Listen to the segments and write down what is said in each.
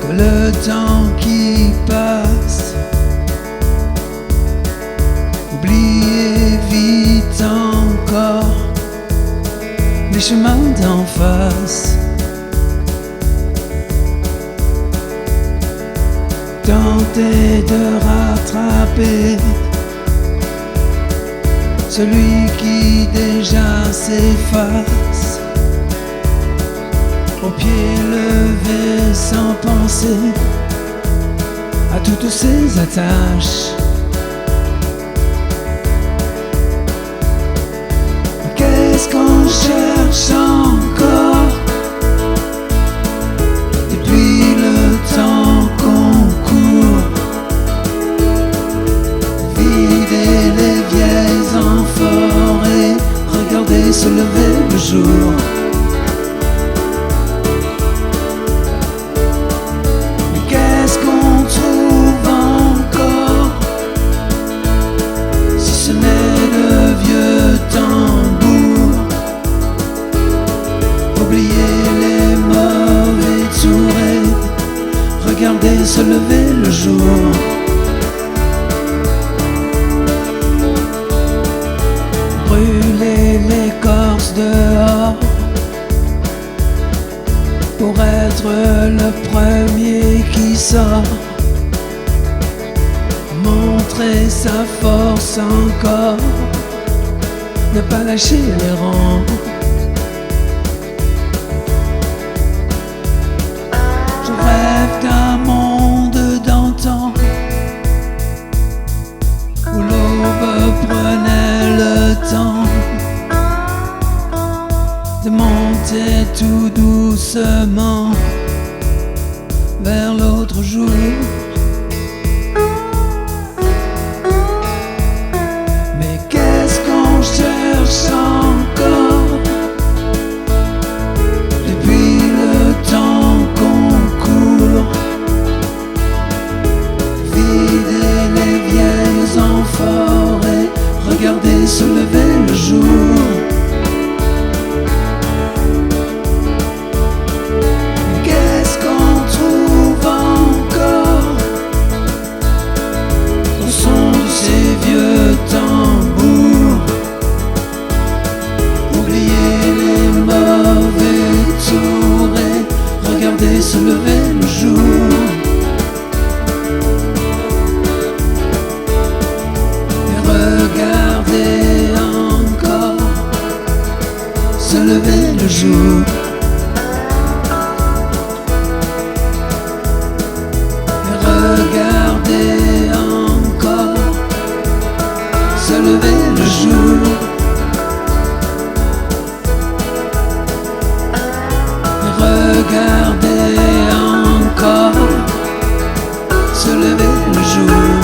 que le temps qui passe. Oubliez vite encore les chemins d'en face. Tentez de rattraper celui qui déjà s'efface. Au pied levé sans penser à toutes ses attaches. Qu'est-ce qu'on cherche encore depuis le temps qu'on court? Videz les vieilles amphores et regardez se lever le jour. Mais qu'est-ce qu'on trouve encore si ce n'est le vieux tambour? Oubliez les mauvais tours et regardez se lever le jour. Brûlez l'écorce dehors pour être le premier qui sort. Montrer sa force encore, ne pas lâcher les rangs. Je rêve d'un monde d'antan où l'aube prenait le temps de monter tout doucement vers l'autre jour. Mais qu'est-ce qu'on cherche encore depuis le temps qu'on court? Videz les vieilles amphores et regardez se lever le jour. Qu'est-ce qu'on trouve encore au son de ces vieux tambours? Oubliez les mauvais tours et regardez se lever le jour. Et regardez encore se lever le jour. Regardez encore se lever le jour. Regardez encore se lever le jour.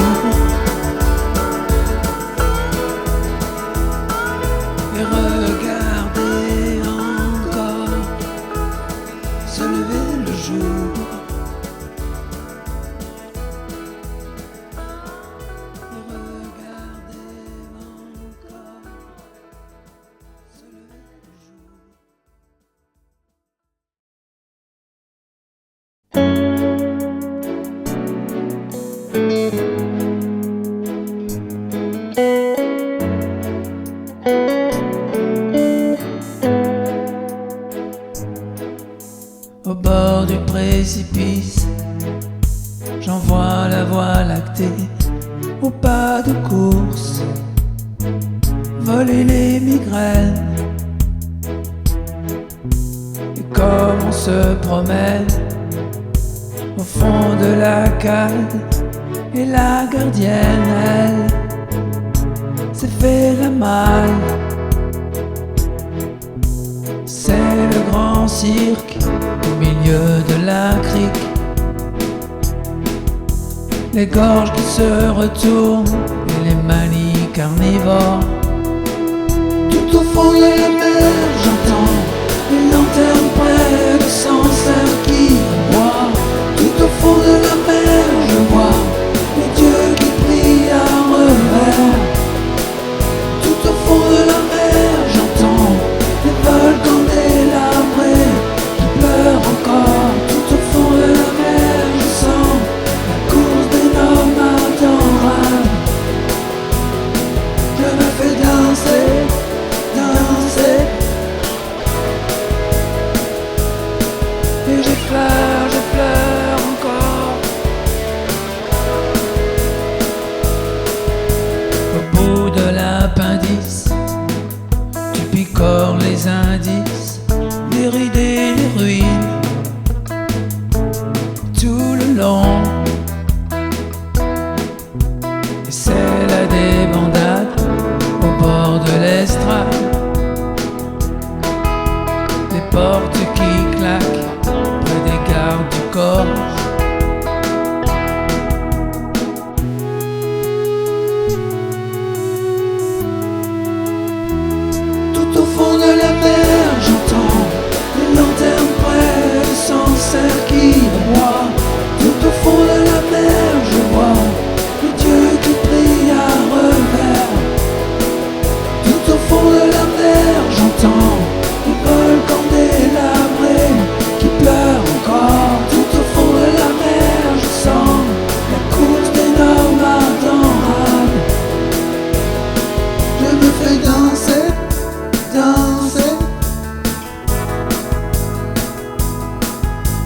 Et regardez encore se lever le jour. Au bord du précipice, j'en vois la voie lactée. Au pas de course, voler les migraines. Et comme on se promène au fond de la cale, et la gardienne, elle s'est fait la malle. C'est le grand cirque au milieu de la crique, les gorges qui se retournent et les manies carnivores. Tout au fond de la mer, j'entends une lanterne près de Sancerre qui boit. Tout au fond de la mer, je vois les dieux qui prient à revers. Tout au fond de la mer, j'entends les volcans délabrés qui pleurent encore. Tout au fond de la mer, long. Et c'est la débandade au bord de l'estrade, les portes qui claquent près des gardes du corps. Tout au fond de la mer, j'entends les lanternes près du Sancerre qui broie. Tout au fond de la mer, je vois les dieux qui prient à revers. Tout au fond de la mer, j'entends les volcans délabrés qui pleurent encore. Tout au fond de la mer, je sens la course des nomades en rade. Je me fais danser, danser,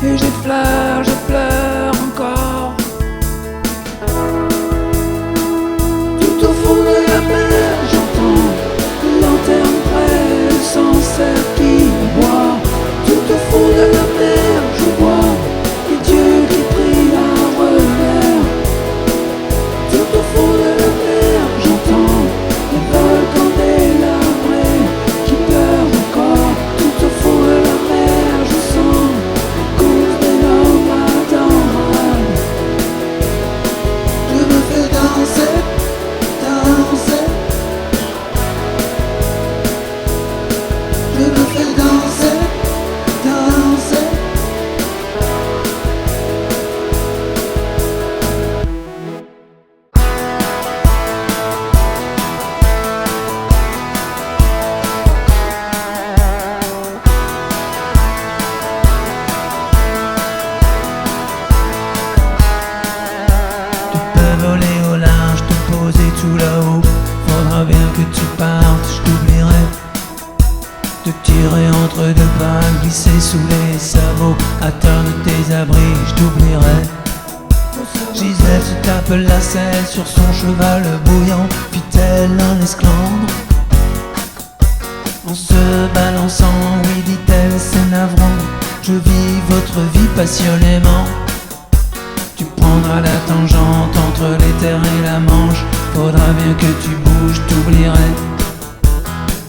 et je pleure encore. Tout au fond de la mer, j'entends les lanternes près du Sancerre qui boit. Tout au fond de la mer, je vois les dieux qui prient à revers. Tout au fond de la mer, j'entends les volcans délabrés qui pleurent encore. Tout au fond de la mer, je sens la course des nomades en rade. Je me fais danser, danser, je me fais danser, danser. Tu peux voler au large, te poser tout là-haut. Faudra bien que tu partes, je t'oublierai. Te tirer entre deux balles, glisser sous les sabots, atteindre tes abris, je t'oublierai. Gisèle se tape la selle sur son cheval bouillant, fit-elle un esclandre. En se balançant, oui dit-elle, c'est navrant, je vis votre vie passionnément. Tu prendras la tangente entre les terres et la Manche, faudra bien que tu bouges, t'oublierai.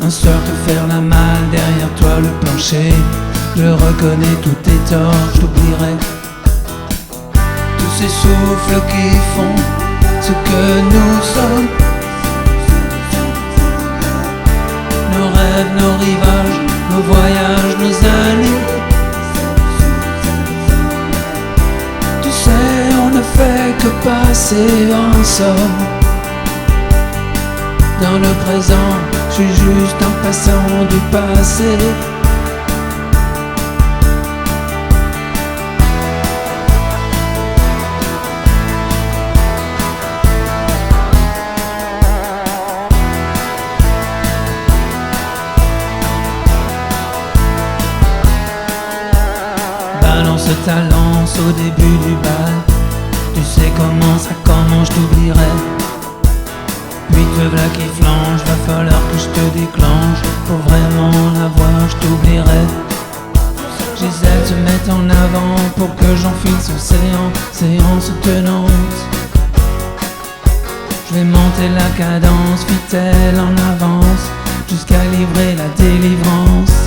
Un soir te faire la malle, derrière toi le plancher, je reconnais tous tes torts, je t'oublierai. Tous ces souffles qui font ce que nous sommes, nos rêves, nos rivages, nos voyages, nos années. Tu sais, on ne fait que passer en somme. Dans le présent, je suis juste un passant du passé. Balance ta lance au début du bal. Tu sais comment ça commence, je t'oublierai. Puis te v'là qui flanche, va falloir que je te déclenche. Pour vraiment la voir, je t'oublierai. Gisèle se met en avant pour que j'enfile ce séance tenante. Je vais monter la cadence, fit-elle en avance, jusqu'à livrer la délivrance.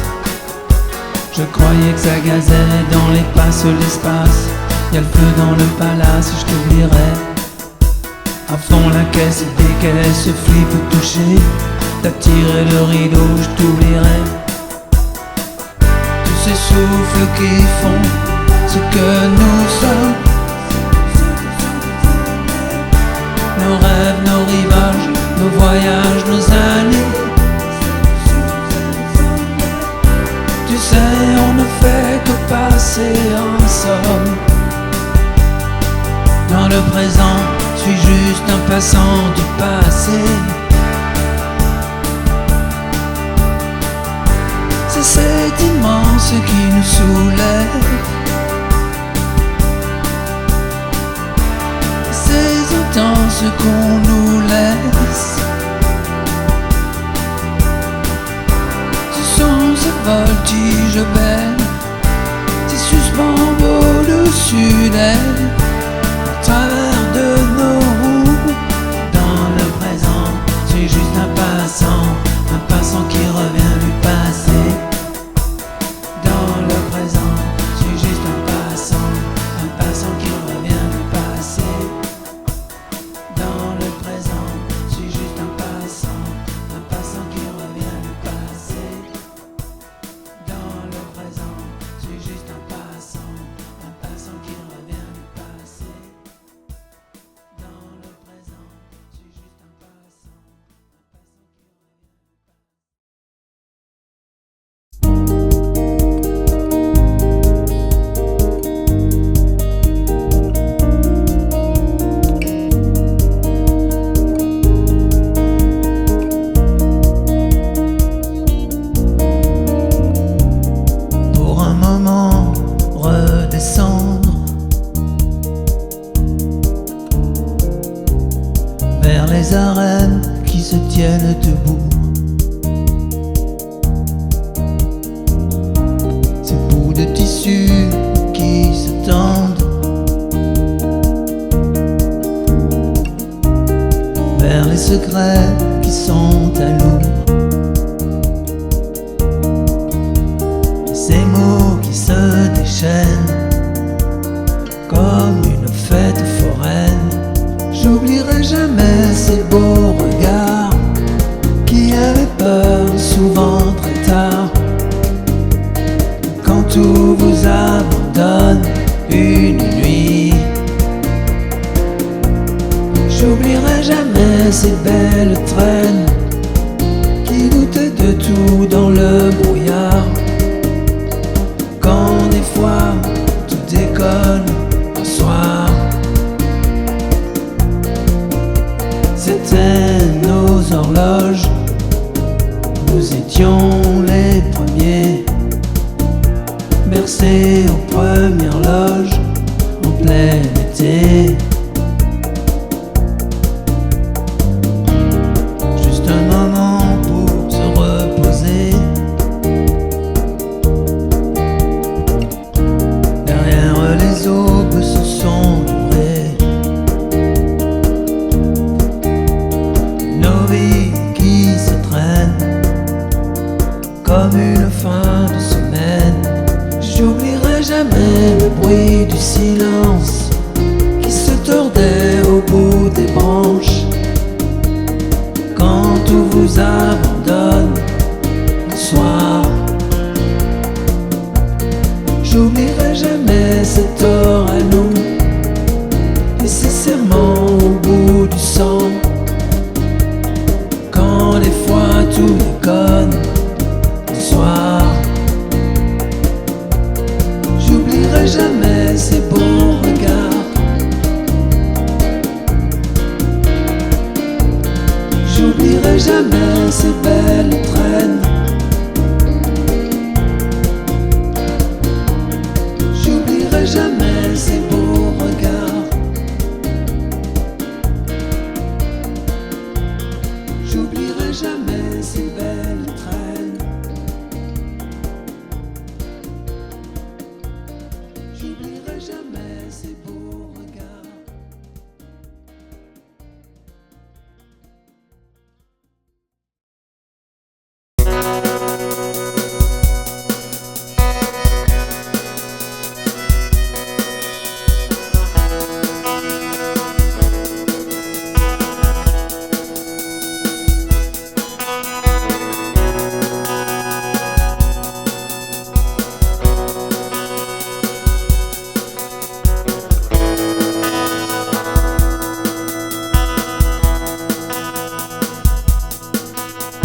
Je croyais que ça gazait dans les passes l'espace. Y'a le feu dans le palace, je t'oublierai. À fond la caisse et dès qu'elle se flippe toucher, t'as tiré le rideau, je t'oublierai. Tous ces souffles qui font ce que nous sommes, nos rêves, nos rivages, nos voyages, nos années. Tu sais, on ne fait que passer en somme. Dans le présent, je suis juste un passant du passé. C'est cet immense qui nous soulève, ces intenses qu'on nous laisse. Ce sont ces voltiges belles, ces suspens au-dessus d'elle. les arènes qui se tiennent debout. Ces bouts de tissu qui se tendent vers les secrets qui sont à nous. Ces mots qui se déchaînent comme une fête foraine. J'oublierai jamais ces beaux regards qui avaient peur souvent très tard. Quand tout vous abandonne une nuit, j'oublierai jamais ces belles traînes qui doutaient de tout dans le brouillard. Quand des fois tout déconne un soir, c'était nos horloges, nous étions les premiers, bercés aux premières loges en plein été. Juste un moment pour se reposer derrière les aubes se sont livrées nos vies qui se traînent comme une fin de semaine. J'oublierai jamais le bruit du silence qui se tordait au bout des branches. Quand tout vous abandonne le soir, j'oublierai jamais cet or à nous et ces serments au bout du sang. Quand des fois tout déconne le soir, j'oublierai jamais ces beaux regards. J'oublierai jamais ces belles traînes. J'oublierai jamais ces beaux regards. J'oublierai jamais ces belles traînes. J'oublierai jamais ces beaux regards.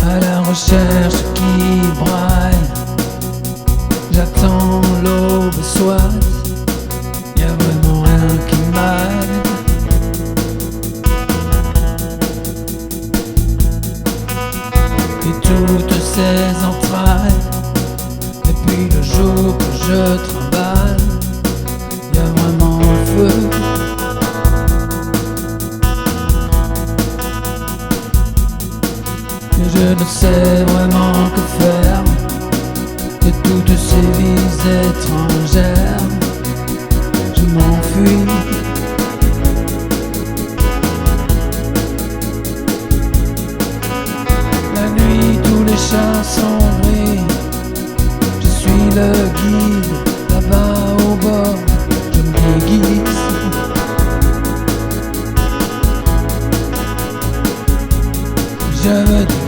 À la recherche qui braille, j'attends l'aube soit. Y'a vraiment rien qui m'aide. Et toutes ces entrailles, depuis le jour que je travaille, y'a vraiment un feu. Je ne sais vraiment que faire de toutes ces vies étrangères. Je m'enfuis. La nuit, tous les chats sont gris. Je suis le guide, là-bas au bord, je me déguise. Je me déguise.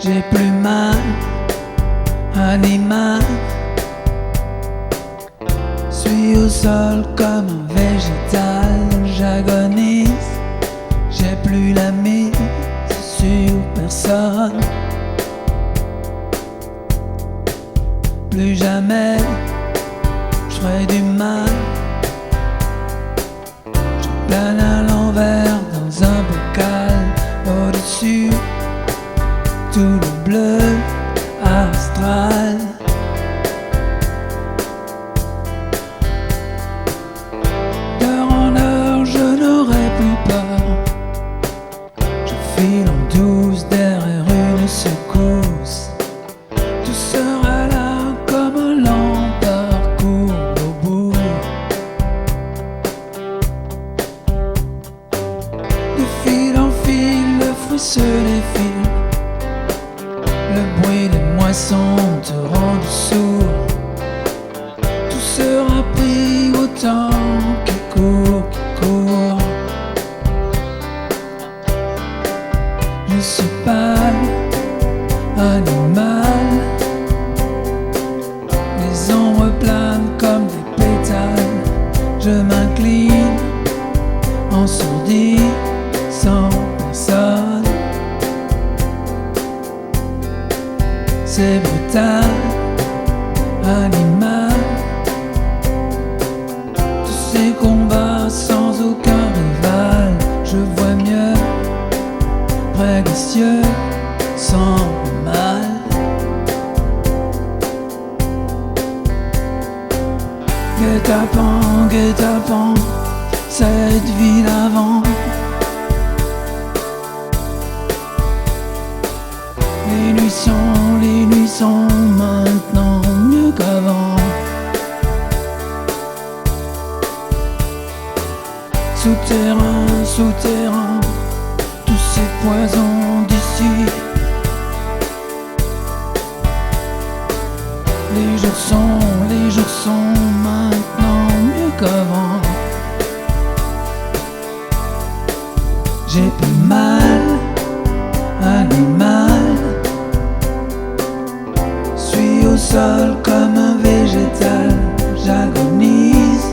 J'ai plus mal, animal. Suis au sol comme un végétal, j'agonise. J'ai plus la mise sur personne. Plus jamais je ferai du mal. Je plane à l'envers dans un bocal au-dessus. Tout le bleu astral. D'heure en heure, je n'aurai plus peur. Je file en douce derrière une secousse. Tout sera là comme un lent parcours au bout. De fil en fil, le fruit se défile. Le bruit des moissons te rend sourd. Tout sera pris au temps qui court, qui court. Je suis pâle, animal. Les ombres planent comme des pétales. Je m'incline en sourdis, sans personne. C'est brutal, animal. Tous ces combats sans aucun rival. Je vois mieux près des cieux, sans mal. Guet-apens, guet-apens, cette vie d'avant. Les nuits sont maintenant mieux qu'avant. Souterrain, souterrain, tous ces poisons d'ici. Les jours sont maintenant mieux qu'avant. J'ai plus mal, animal. Suis au sol comme un végétal, j'agonise.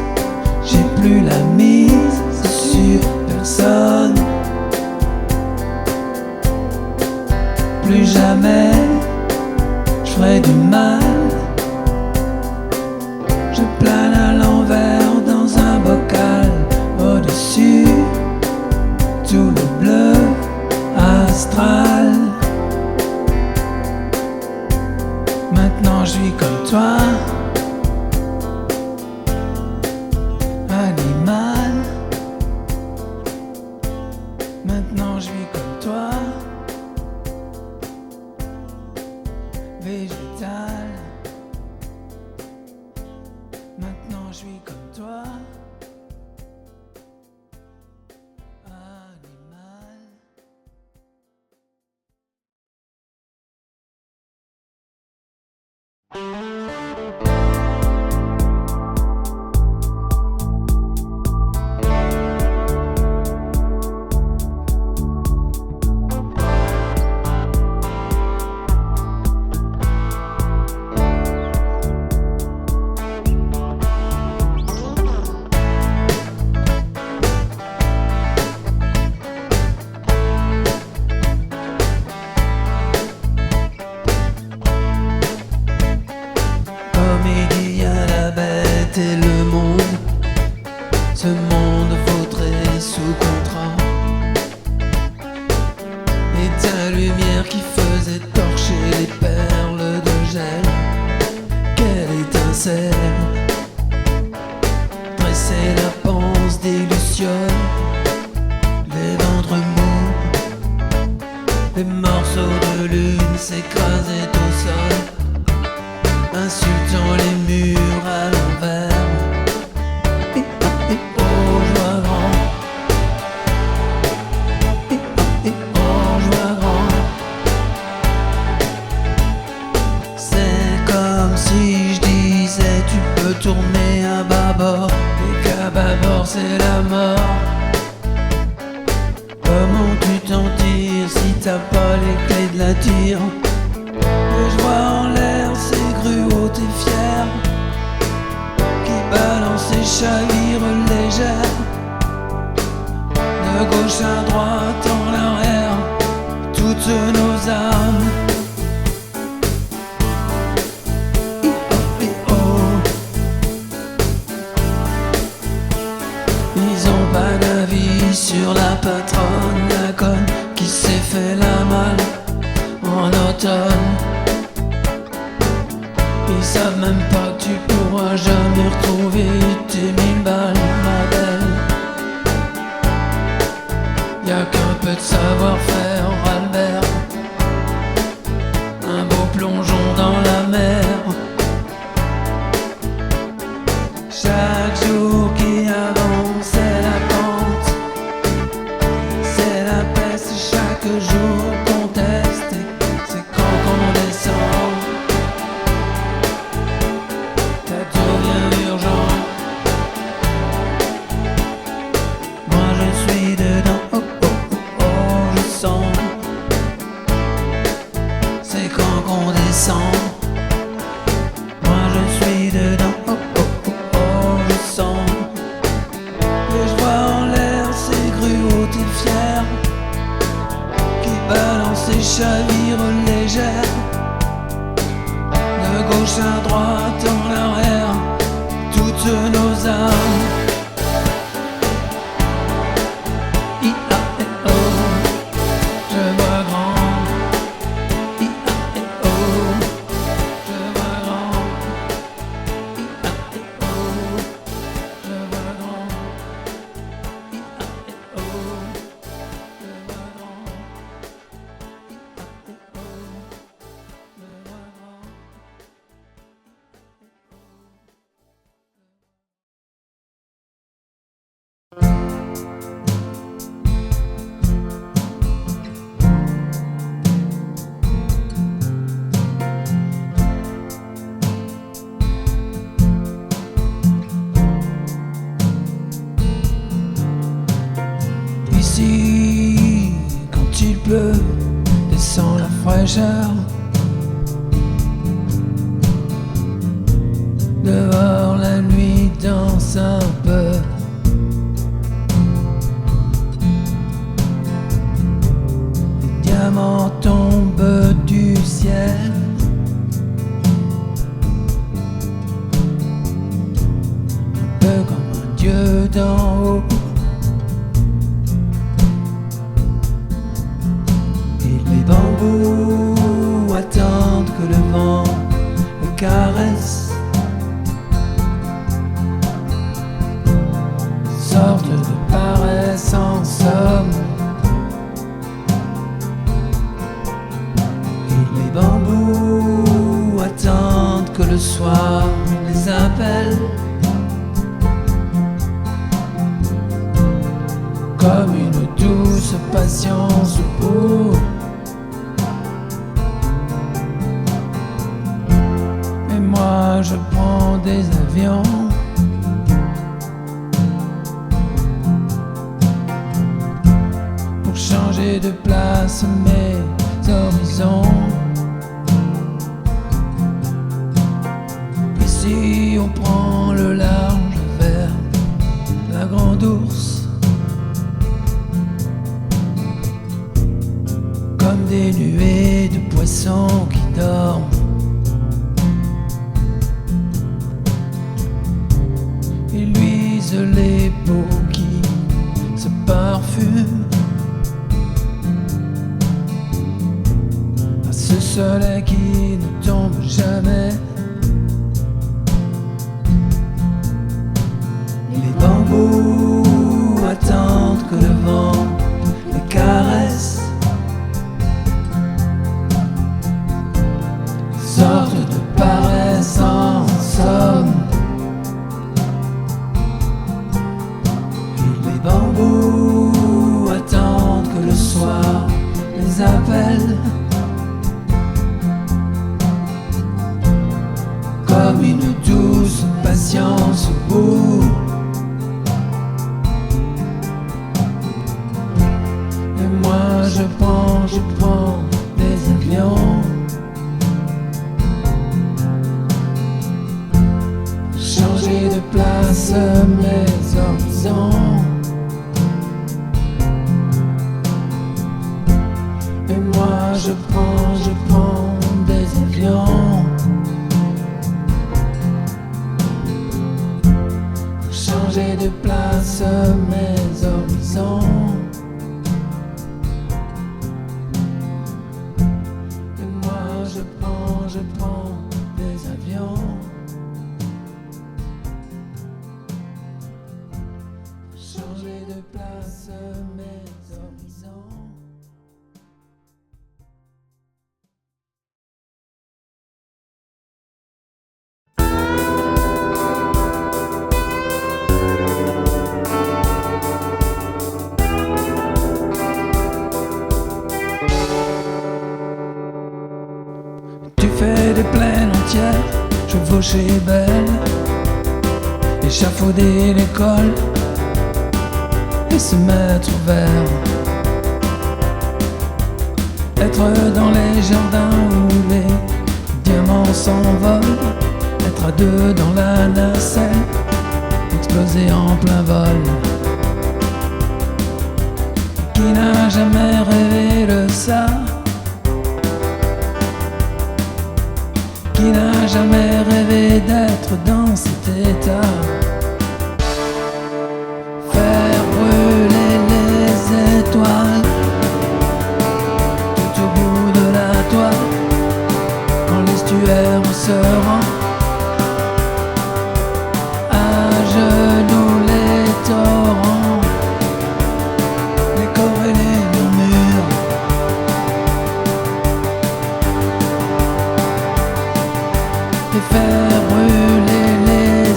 J'ai plus la mise sur personne. Plus jamais je ferai du mal. Je plane à l'envers dans un bocal au-dessus. Tout le bleu astral. Maintenant je vis comme toi, animal. Maintenant je vis comme toi, végétal. Maintenant je vis comme toi, animal. Et le monde, ce monde vaudrait sous contrat. Et ta lumière qui faisait torcher les perles de gel. Quelle étincelle dressait la panse des lucioles. Les ventres mous, les morceaux de lune s'écrasaient au sol, insultant les murs à l'envers. Et oh, joie grand. Et oh, tourner à bâbord, et qu'à bâbord c'est la mort. Comment tu t'en tires si t'as pas les clés de la tire? Et je vois en l'air ces gruots et fiers qui balancent et chavirent légères, de gauche à droite en arrière, toutes nos âmes. Ils ont pas d'avis sur la patronne, la conne qui s'est fait la malle en automne. Ils savent même pas que tu pourras jamais retrouver tes 1000 balles, ma belle. Y'a qu'un peu de savoir-faire, Albert, un beau plongeon dans la mer. Chaque jour qui avance c'est la pente, c'est la peste. Chaque jour qu'on teste, c'est quand qu'on descend. Ça devient urgent. Moi je suis dedans, oh oh oh oh, je sens. C'est quand qu'on descend. Moi je suis dedans, oh oh oh oh, je sens. Et je vois en l'air ces gruots et fiers qui balancent et chavirent légères, de gauche à droite en arrière, toutes nos âmes. I-A-E-O, je vois grand. I-A-E-O, je vois grand. I-A-E-O, je vois grand. I-A-E-O, je vois grand. Ici, quand il pleut, descend la fraîcheur. Dehors, la nuit danse un peu. Les diamants tombent du ciel. Un peu comme un dieu d'en haut. Les bambous attendent que le vent les caresse, sorte de paresse en somme. Et les bambous attendent que le soir les appelle, comme une douce patience pour. Moi je prends des avions pour changer de place mes horizons. Ici on prend le large vers la grande ours, comme des nuées de poissons qui dorment. Et luisent les peaux qui se parfument à ce soleil qui ne tombe jamais. Et les bambous attendent que le vent les caresse, sorte de paresse en somme. Les bambous attendent que le soir les appelle, patience au bout. Et moi je prends des avions. Changer de place mes horizons. Et moi je prends des avions. Changer de place mes horizons. Et moi je prends des avions. Changer de place mes horizons. Tu fais des plaines entières, chevaucher belle, échafauder l'école et se mettre au vert. Être dans les jardins où les diamants s'envolent, être à deux dans la nacelle, exploser en plein vol. Qui n'a jamais rêvé de ça? Qui n'a jamais rêvé d'être dans cet état? Faire brûler les étoiles tout au bout de la toile, quand l'estuaire se rend à genoux les torrents, les corps et les murmures. Et faire brûler les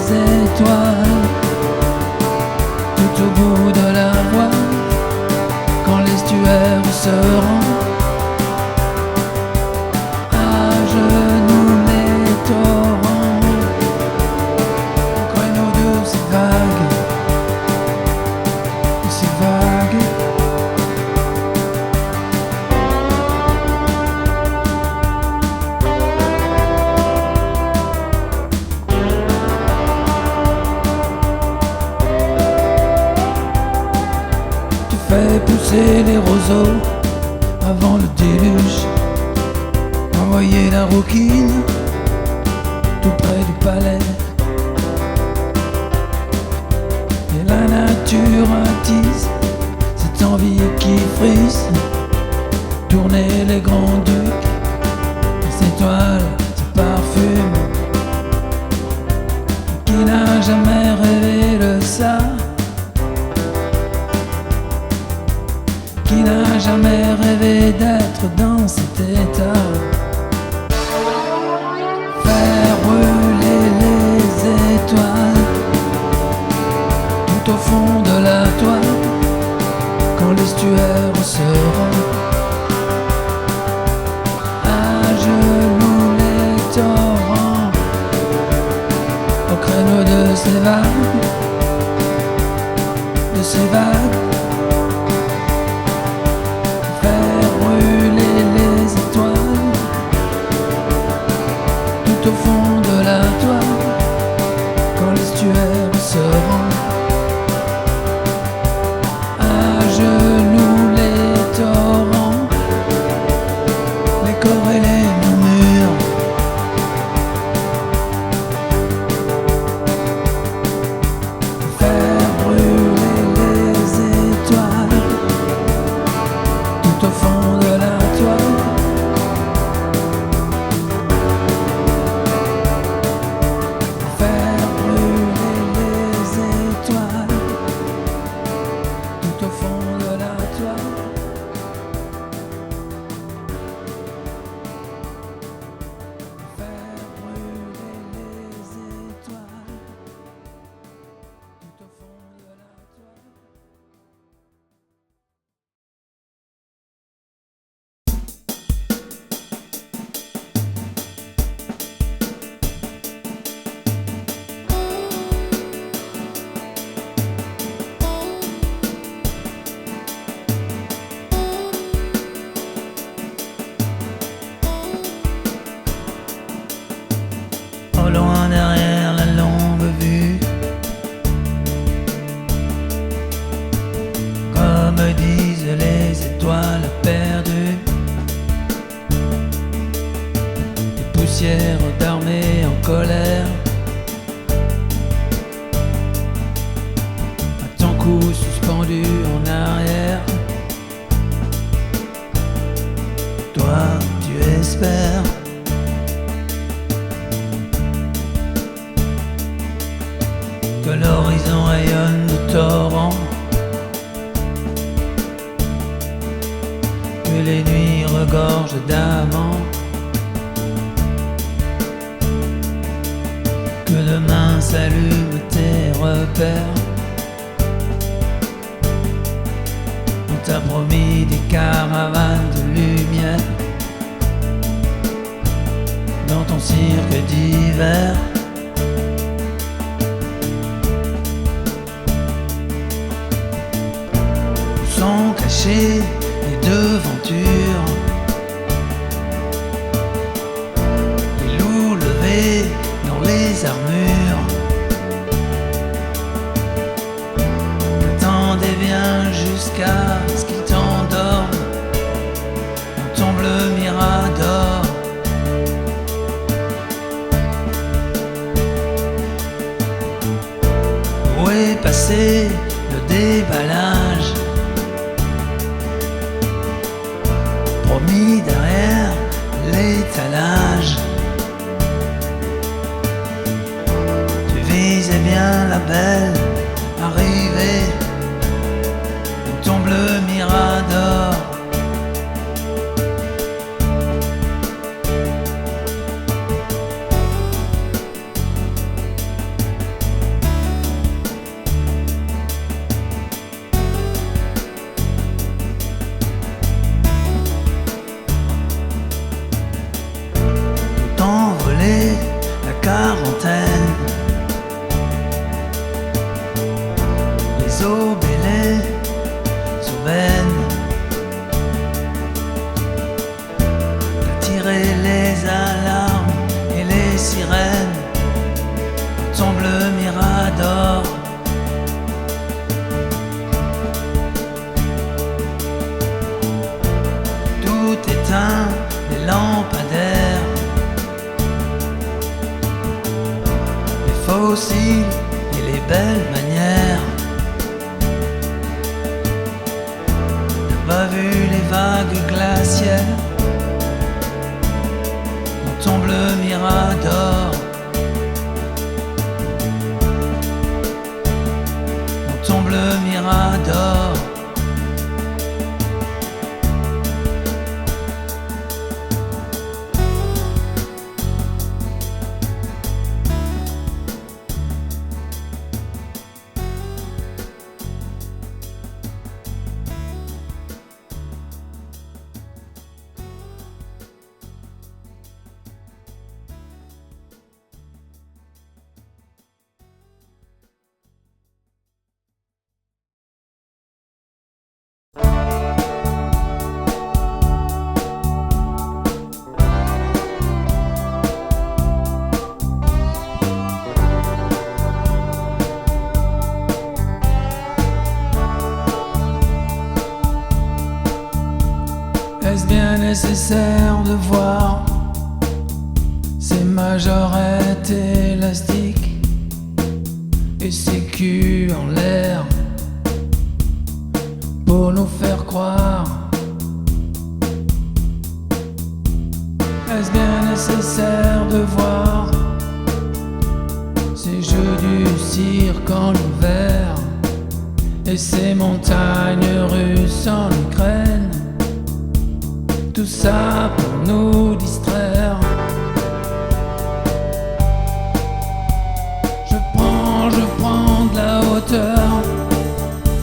étoiles tout au bout de la voie, quand l'estuaire se rend à genoux les torrents, au créneau de ces vagues, de ces vagues. Fais pousser les roseaux avant le déluge, envoyer la rouquine tout près du palais. Et la nature attise cette envie qui frise, tourner les grands ducs, les étoiles se parfument. Qui n'a jamais rêvé de ça? Qui n'a jamais rêvé d'être dans cet état? Faire brûler les étoiles tout au fond de la toile, quand l'estuaire se rend à genoux les torrents, au créneau de ces vagues, de ces vagues. Au fond de la toile, quand l'estuaire se rend à genoux les torrents, les corps et les murmures. Faire brûler les étoiles tout au fond de la toile. Au fond de la toile. au loin derrière la longue vue. Comme disent les étoiles perdues, des poussières d'armée en colère, à ton cou suspendu en arrière. Toi, tu espères que l'horizon rayonne de torrents, que les nuits regorgent d'amants, que demain s'allument tes repères. On t'a promis des caravanes de lumière dans ton cirque d'hiver. Où sont cachées les devantures, les loups levés dans les armures? Attendez bien jusqu'à ce qu'ils t'endorment dans ton bleu mirador. Où est passé le déballage promis derrière l'étalage? Tu visais bien la belle arrivée dans ton bleu mirador. Envolé la quarantaine, les obélés aubaines, t'as tiré les alarmes et les sirènes dans ton bleu mirador. Tout éteint, les lampadaires, fossiles et les belles manières. T'as pas vu les vagues glaciaires dans ton bleu mirador, dans ton bleu mirador. Est-ce bien nécessaire de voir ces majorettes élastiques et ces culs en l'air pour nous faire croire? Est-ce bien nécessaire de voir ces jeux du cirque en hiver et ces montagnes russes en Ukraine? Tout ça pour nous distraire. Je prends de la hauteur.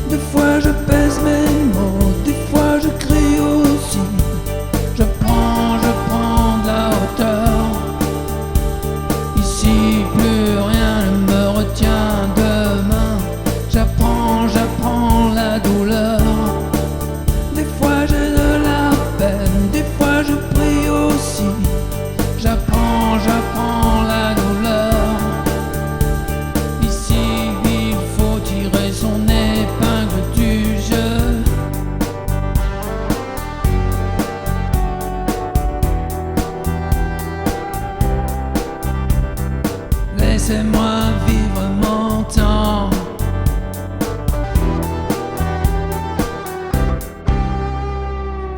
Des fois je pèse mes mots, des fois je crie aussi. Je prends de la hauteur. Ici plus rien ne me retient demain. J'apprends la douleur. Des fois j'ai de la peine, des fois je prie aussi. J'apprends la douleur. Laissez-moi vivre mon temps.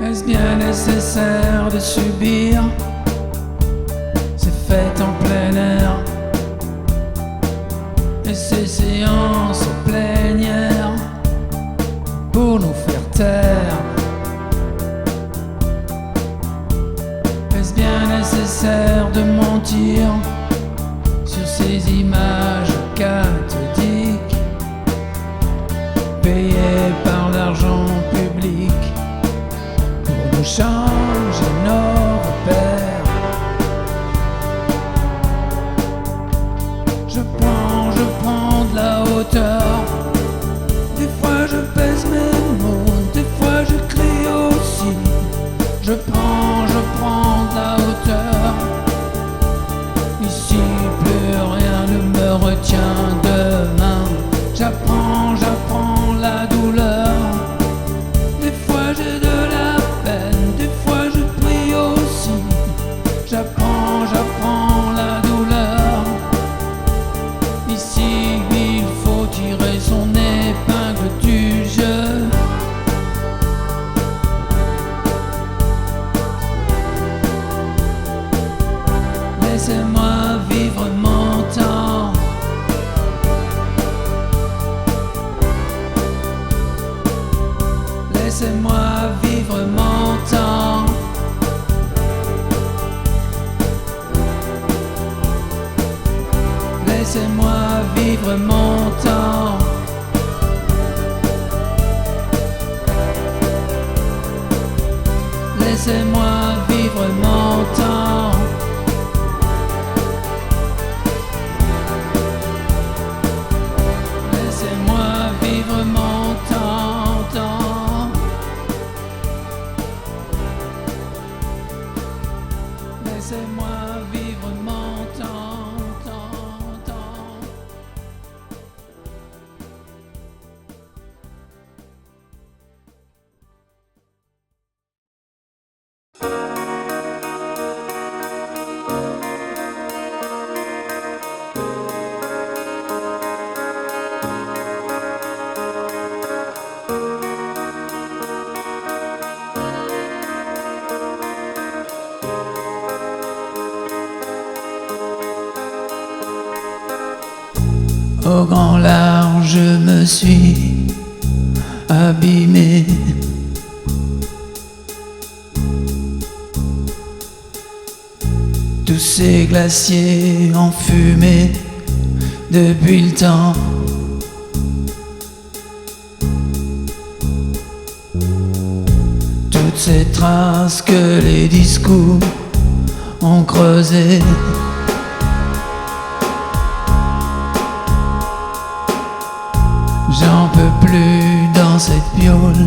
Est-ce bien nécessaire de subir ces fêtes en plein air et ces séances plénières pour nous faire taire? Est-ce bien nécessaire de mentir sur ces images cathodiques payées par l'argent public pour nous changer nos repères? Je prends de la hauteur. Des fois je pèse mes mots, des fois je crie aussi. Je prends de la hauteur. Ici plus rien ne me retient demain. J'apprends la douleur. Des fois j'ai de la peine, des fois je prie aussi. J'apprends la douleur. Ici il faut tirer son épingle du jeu. Laissez-moi vivre mon temps. Laissez-moi vivre mon temps. Laissez-moi vivre mon temps. Laissez-moi vivre mon temps. Laissez-moi vivre mon temps. Laissez-moi vivre mon temps. Au grand large, je me suis abîmé. Tous ces glaciers enfumés depuis le temps. Toutes ces traces que les discours ont creusées. J'en peux plus dans cette piole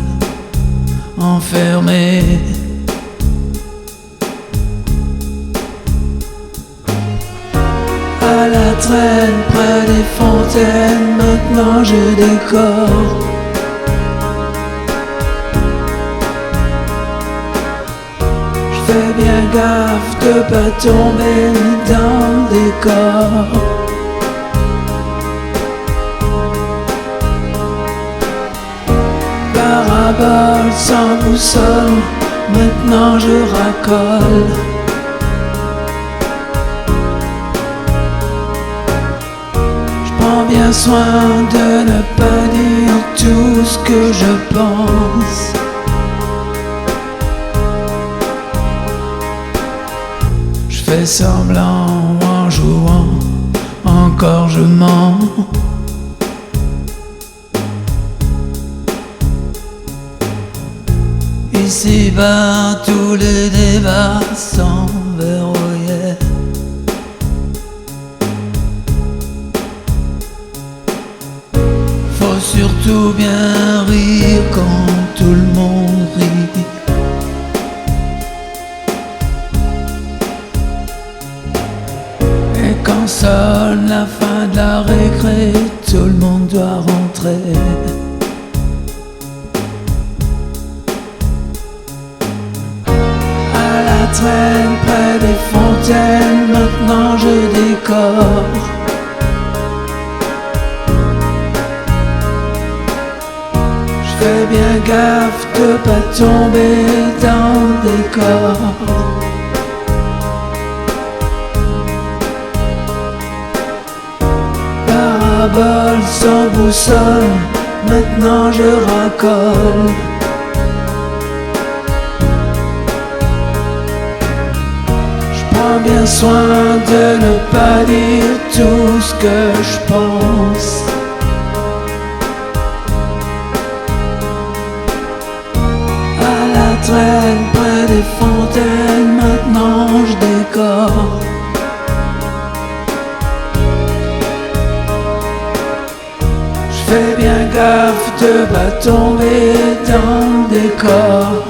enfermée. À la traîne près des fontaines, maintenant je décore. Je fais bien gaffe de pas tomber dans le décor. Parabole sans boussole, maintenant je racole. Je prends bien soin de ne pas dire tout ce que je pense. Je fais semblant en jouant, encore je mens. Ici-bas, tous les débats sont verrouillés. Faut surtout bien rire quand tout le monde rit. Et quand sonne la fin de la récré, tout le monde doit rentrer. Traîne près des fontaines, maintenant je décore. de pas tomber dans des corps. Parabole sans boussole, maintenant je racole. Je prends bien soin de ne pas dire tout ce que je pense. À la traîne près des fontaines, maintenant je décore. Fais bien gaffe de pas tomber dans le décor.